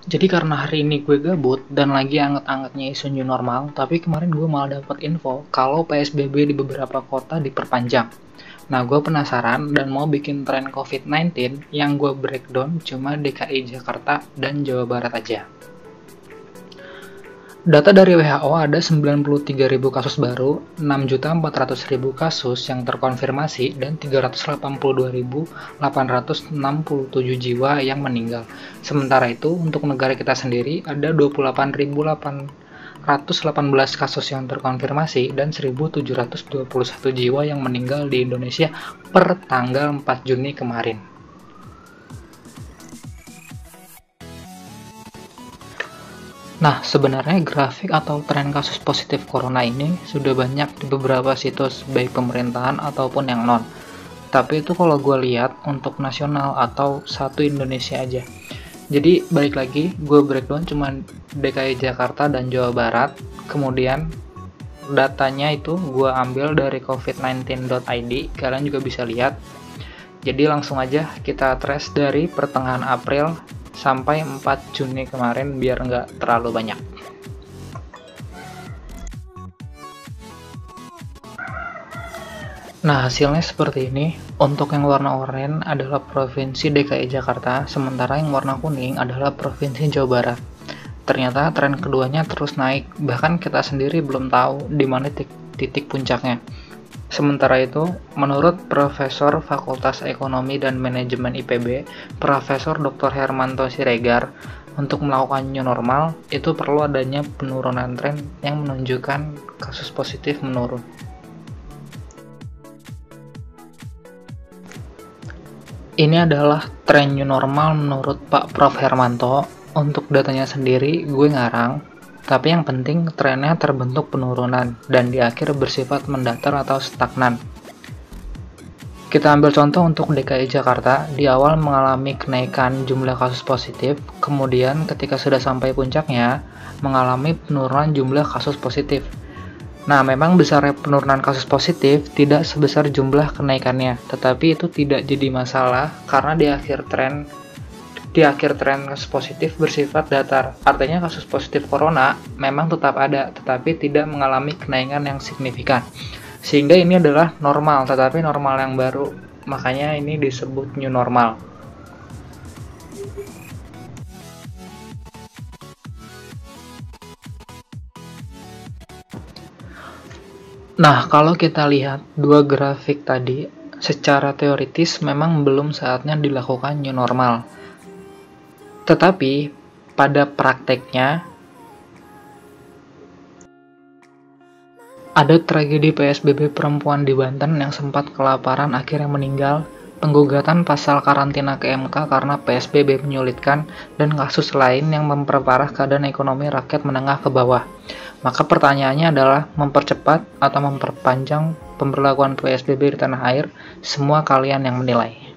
Jadi karena hari ini gue gabut dan lagi anget-angetnya isu new normal, tapi kemarin gue malah dapat info kalau PSBB di beberapa kota diperpanjang. Nah, gue penasaran dan mau bikin tren COVID-19 yang gue breakdown cuma DKI Jakarta dan Jawa Barat aja. Data dari WHO ada 93.000 kasus baru, 6.400.000 kasus yang terkonfirmasi, dan 382.867 jiwa yang meninggal. Sementara itu, untuk negara kita sendiri ada 28.818 kasus yang terkonfirmasi dan 1.721 jiwa yang meninggal di Indonesia per tanggal 4 Juni kemarin. Nah, sebenarnya grafik atau tren kasus positif corona ini sudah banyak di beberapa situs baik pemerintahan ataupun yang non. Tapi itu kalau gue lihat untuk nasional atau satu Indonesia aja. Jadi balik lagi, gue breakdown cuma DKI Jakarta dan Jawa Barat. Kemudian datanya itu gue ambil dari covid19.id, kalian juga bisa lihat. Jadi langsung aja kita trace dari pertengahan April sampai 4 Juni kemarin biar nggak terlalu banyak. Nah, hasilnya seperti ini. Untuk yang warna oranye adalah Provinsi DKI Jakarta, sementara yang warna kuning adalah Provinsi Jawa Barat. Ternyata tren keduanya terus naik, bahkan kita sendiri belum tahu di mana titik puncaknya. Sementara itu, menurut Profesor Fakultas Ekonomi dan Manajemen IPB, Profesor Dr. Hermanto Siregar, untuk melakukan new normal, itu perlu adanya penurunan tren yang menunjukkan kasus positif menurun. Ini adalah tren new normal menurut Pak Prof. Hermanto. Untuk datanya sendiri, gue ngarang. Tapi yang penting trennya terbentuk penurunan dan di akhir bersifat mendatar atau stagnan. Kita ambil contoh untuk DKI Jakarta, di awal mengalami kenaikan jumlah kasus positif, kemudian ketika sudah sampai puncaknya, mengalami penurunan jumlah kasus positif. Nah, memang besarnya penurunan kasus positif tidak sebesar jumlah kenaikannya, tetapi itu tidak jadi masalah karena di akhir tren kasus positif bersifat datar. Artinya kasus positif corona memang tetap ada, tetapi tidak mengalami kenaikan yang signifikan. Sehingga ini adalah normal, tetapi normal yang baru. Makanya ini disebut new normal. Nah, kalau kita lihat dua grafik tadi, secara teoritis memang belum saatnya dilakukan new normal. Tetapi pada prakteknya ada tragedi PSBB perempuan di Banten yang sempat kelaparan akhirnya meninggal, penggugatan pasal karantina ke MK karena PSBB menyulitkan, dan kasus lain yang memperparah keadaan ekonomi rakyat menengah ke bawah. Maka pertanyaannya adalah mempercepat atau memperpanjang pemberlakuan PSBB di tanah air, semua kalian yang menilai.